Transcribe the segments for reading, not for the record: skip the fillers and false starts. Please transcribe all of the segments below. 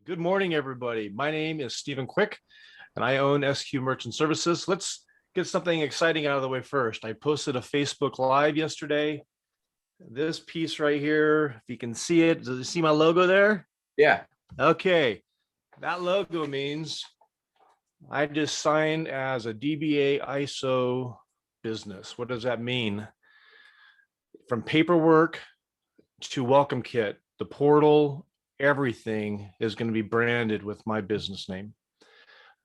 Good morning, everybody. My name is Stephen Quick, and I own SQ Merchant Services. Let's get something exciting out of the way first. I posted a Facebook Live yesterday. This piece right here, if you can see it, does you see my logo there? Yeah. Okay, that logo means I just signed as a DBA ISO business. What does that mean? From paperwork to welcome kit, the portal, everything is going to be branded with my business name.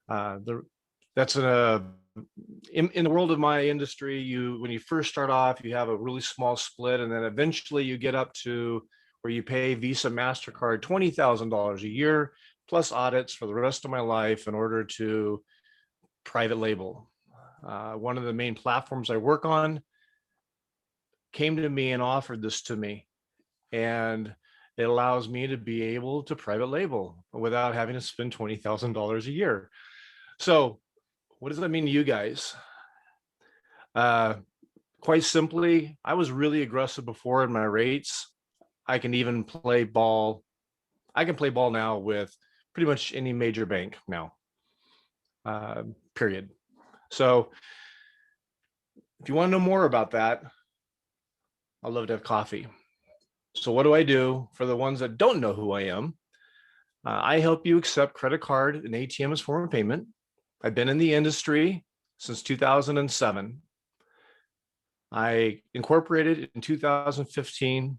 That's in the world of my industry. When you first start off, you have a really small split, and then eventually you get up to where you pay Visa, MasterCard $20,000 a year plus audits for the rest of my life in order to private label. One of the main platforms I work on came to me and offered this to me, and it allows me to be able to private label without having to spend $20,000 a year. So what does that mean to you guys? Quite simply, I was really aggressive before in my rates. I can even play ball. I can play ball now with pretty much any major bank now, period. So if you want to know more about that, I'd love to have coffee. So what do I do for the ones that don't know who I am? I help you accept credit card and ATM as form of payment. I've been in the industry since 2007. I incorporated in 2015.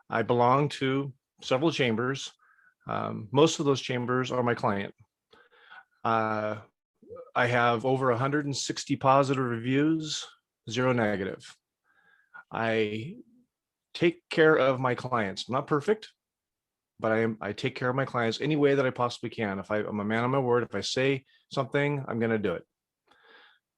I belong to several chambers. Most of those chambers are my client. I have over 160 positive reviews, 0 negative. I take care of my clients. I'm not perfect, but I take care of my clients any way that I possibly can. If I'm a man of my word, if I say something, I'm going to do it.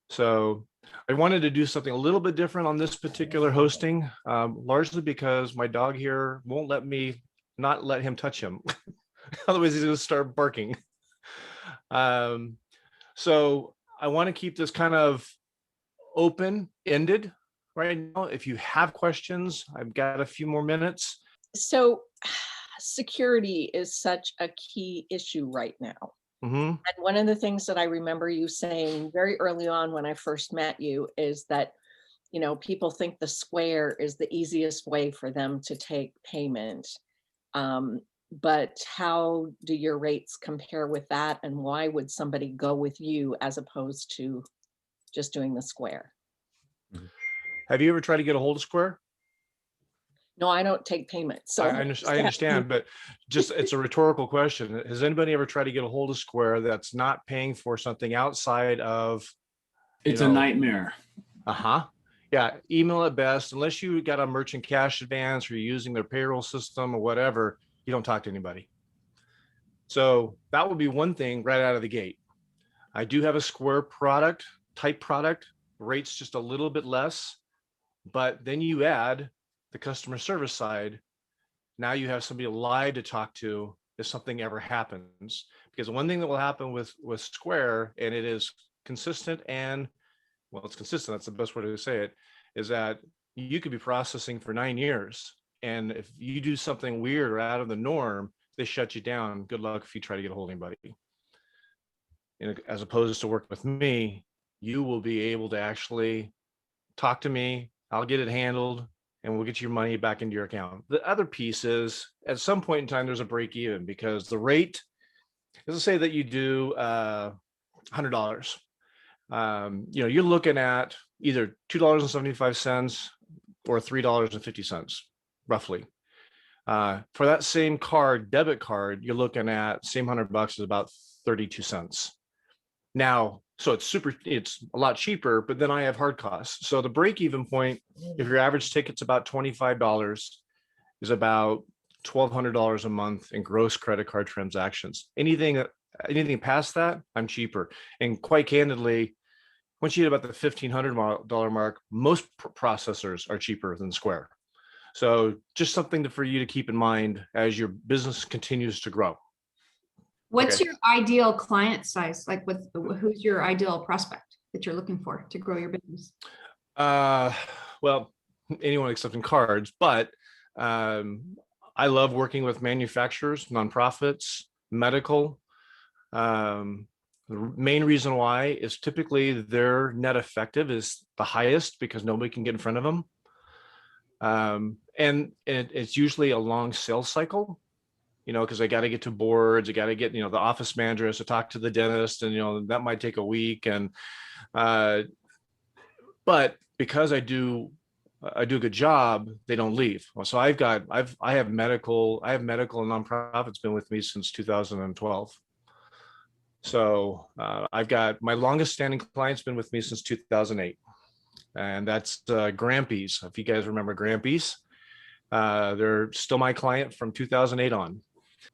So I wanted to do something a little bit different on this particular hosting, largely because my dog here won't let me not let him touch him. Otherwise, he's going to start barking. So I want to keep this kind of open-ended right now. If you have questions, I've got a few more minutes. So security is such a key issue right now. Mm-hmm. And one of the things that I remember you saying very early on when I first met you is that, you know, people think the Square is the easiest way for them to take payment. But how do your rates compare with that? And why would somebody go with you as opposed to just doing the Square? Have you ever tried to get a hold of Square? No, I don't take payment. So I understand, but just it's a rhetorical question. Has anybody ever tried to get a hold of Square that's not paying for something outside of? It's a nightmare. Yeah, email at best. Unless you got a merchant cash advance or you're using their payroll system or whatever, you don't talk to anybody. So that would be one thing right out of the gate. I do have a Square type product, rates just a little bit less, but then you add the customer service side. Now you have somebody alive to talk to if something ever happens. Because one thing that will happen with Square, and it is consistent and, well, it's consistent, that's the best way to say it, is that you could be processing for 9 years. And if you do something weird or out of the norm, they shut you down. Good luck if you try to get a hold of anybody. And as opposed to work with me, you will be able to actually talk to me. I'll get it handled and we'll get your money back into your account. The other piece is at some point in time, there's a break even because the rate, let's say that you do $100. You're looking at either $2.75 or $3.50 roughly. For that same debit card, you're looking at same $100 is about 32 cents. Now, so it's a lot cheaper, but then I have hard costs. So the break-even point, if your average ticket's about $25, is about $1,200 a month in gross credit card transactions. Anything past that, I'm cheaper. And quite candidly, once you hit about the $1,500 mark, most processors are cheaper than Square. So just something for you to keep in mind as your business continues to grow. What's your ideal client size? Like who's your ideal prospect that you're looking for to grow your business? Well, anyone accepting cards, but I love working with manufacturers, nonprofits, medical. The main reason why is typically their net effective is the highest because nobody can get in front of them. And it's usually a long sales cycle, because I got to get to boards, I got to get, the office manager has to talk to the dentist, and, that might take a week. And, but because I do a good job, they don't leave. So I have medical and nonprofits been with me since 2012. So I've got my longest standing client's been with me since 2008. And that's Grampy's. If you guys remember Grampy's, they're still my client from 2008 on.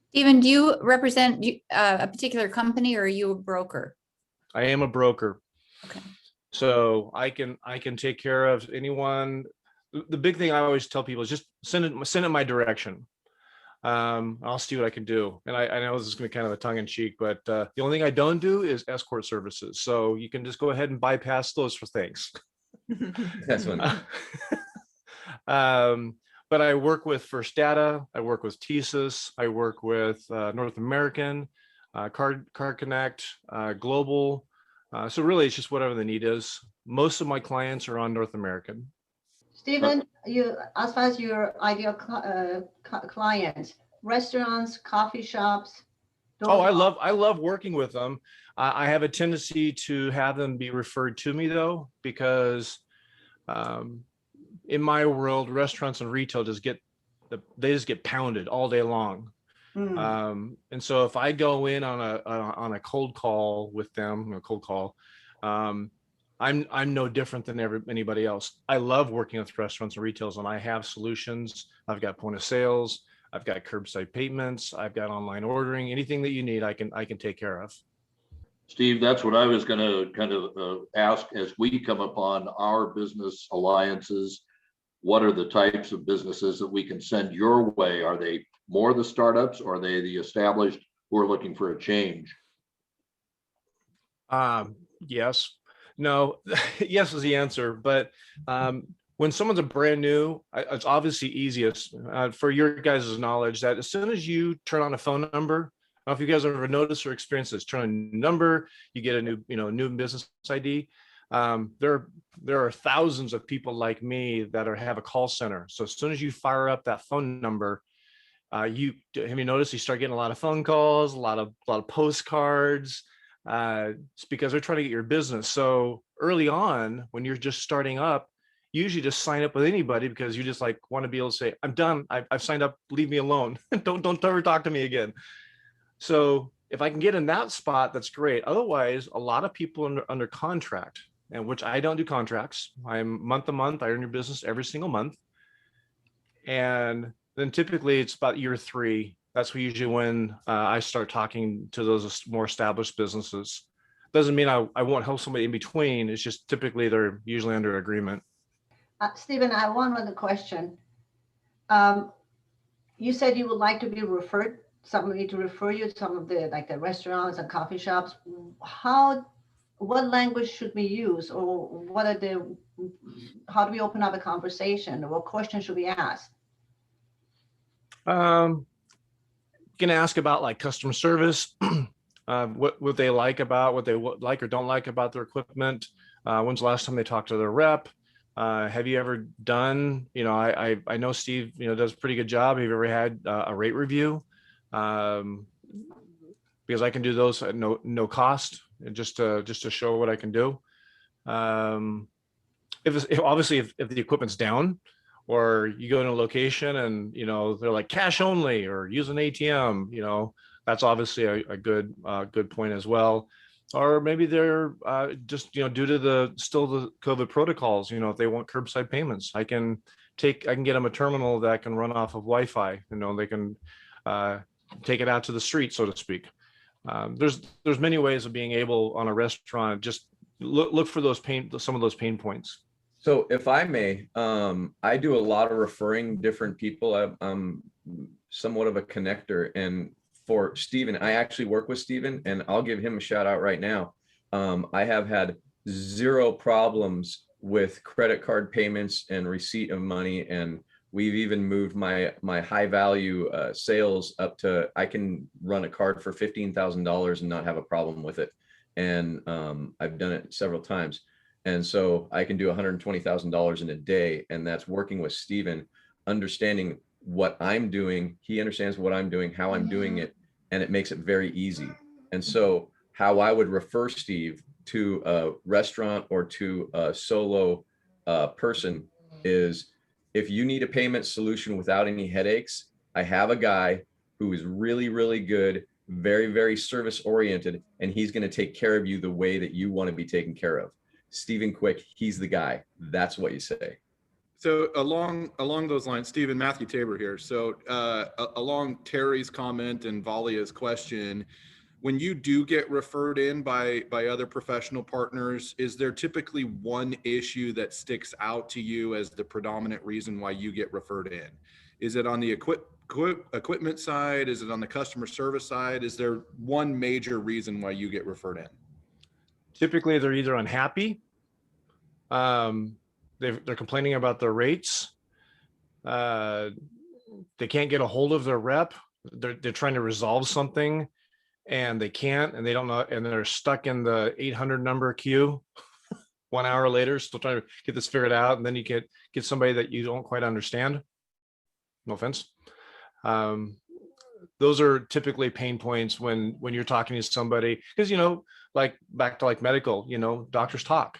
Stephen, do you represent a particular company, or are you a broker? I am a broker. Okay. So I can take care of anyone. The big thing I always tell people is just send it my direction. I'll see what I can do. And I know this is going to be kind of a tongue in cheek, but the only thing I don't do is escort services. So you can just go ahead and bypass those for thanks. That's one. But I work with First Data, I work with TSYS, I work with North American, Card Connect, Global. So really, it's just whatever the need is. Most of my clients are on North American. Stephen, as far as your ideal clients, restaurants, coffee shops. Oh, I love working with them. I have a tendency to have them be referred to me though, because in my world, restaurants and retail just get pounded all day long. And so if I go in on a cold call with them, I'm no different than anybody else. I love working with restaurants and retailers, and I have solutions. I've got point of sales, I've got curbside payments, I've got online ordering. Anything that you need, I can take care of. Steve, that's what I was going to kind of ask as we come upon our business alliances. What are the types of businesses that we can send your way? Are they more the startups, or are they the established who are looking for a change? Yes. No, yes is the answer. But when someone's a brand new, it's obviously easiest for your guys' knowledge that as soon as you turn on a phone number, I don't know if you guys ever noticed or experienced this, turn on a number, you get a new business ID. There are thousands of people like me that have a call center. So as soon as you fire up that phone number, have you noticed you start getting a lot of phone calls, a lot of postcards. It's because they're trying to get your business. So early on, when you're just starting up, you usually just sign up with anybody because you just want to be able to say, I'm done. I've signed up. Leave me alone. Don't ever talk to me again. So if I can get in that spot, that's great. Otherwise, a lot of people under contract, and which I don't do contracts. I'm month to month. I earn your business every single month. And then typically it's about year 3. That's usually when I start talking to those more established businesses. Doesn't mean I won't help somebody in between. It's just typically they're usually under agreement. Stephen, I have one other question. You said you would like to be referred, somebody to refer you to some of the the restaurants and coffee shops. What language should we use, or how do we open up a conversation, or what questions should we ask? Can ask about customer service, what they like about, what they like or don't like about their equipment. When's the last time they talked to their rep? Have you ever done, I know Steve, does a pretty good job. Have you ever had a rate review? Because I can do those at no cost, just to show what I can do. If the equipment's down, or you go to a location and they're like cash only or use an ATM, that's obviously a good point as well. Or maybe they're just due to the COVID protocols, if they want curbside payments, I can get them a terminal that can run off of Wi-Fi. They can take it out to the street, so to speak. There's many ways of being able on a restaurant, just look for some of those pain points. So if I may, I do a lot of referring different people. I'm somewhat of a connector, and for Stephen, I actually work with Stephen, and I'll give him a shout out right now. I have had 0 problems with credit card payments and receipt of money and We've even moved my high value sales up to, I can run a card for $15,000 and not have a problem with it. And I've done it several times. And so I can do $120,000 in a day. And that's working with Steven, understanding what I'm doing. He understands what I'm doing, how I'm doing it, and it makes it very easy. And so how I would refer Steve to a restaurant or to a solo person is, if you need a payment solution without any headaches, I have a guy who is really, really good, very, very service oriented, and he's going to take care of you the way that you want to be taken care of. Stephen Quick, he's the guy. That's what you say. So along those lines, Stephen, Matthew Tabor here. So along Terry's comment and Valia's question, when you do get referred in by other professional partners, is there typically one issue that sticks out to you as the predominant reason why you get referred in? Is it on the equipment side? Is it on the customer service side? Is there one major reason why you get referred in? Typically, they're either unhappy, they're complaining about their rates, they can't get a hold of their rep, they're trying to resolve something and they can't, and they don't know, and they're stuck in the 800 number queue 1 hour later, still trying to get this figured out. And then you get somebody that you don't quite understand. No offense. Those are typically pain points when you're talking to somebody, because, like back to like medical, doctors talk,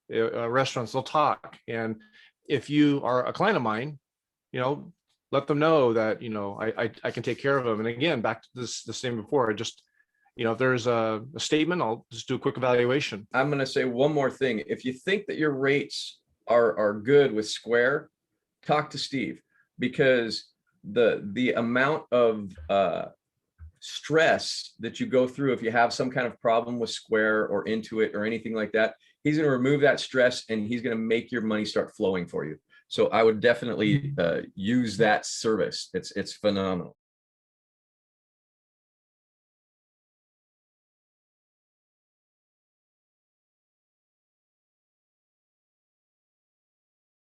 restaurants, they'll talk. And if you are a client of mine, let them know that, I can take care of them. And again, back to the same before, just, if there's a statement, I'll just do a quick evaluation. I'm going to say one more thing. If you think that your rates are good with Square, talk to Steve, because the amount of stress that you go through if you have some kind of problem with Square or Intuit or anything like that, he's going to remove that stress and he's going to make your money start flowing for you. So I would definitely use that service. It's phenomenal.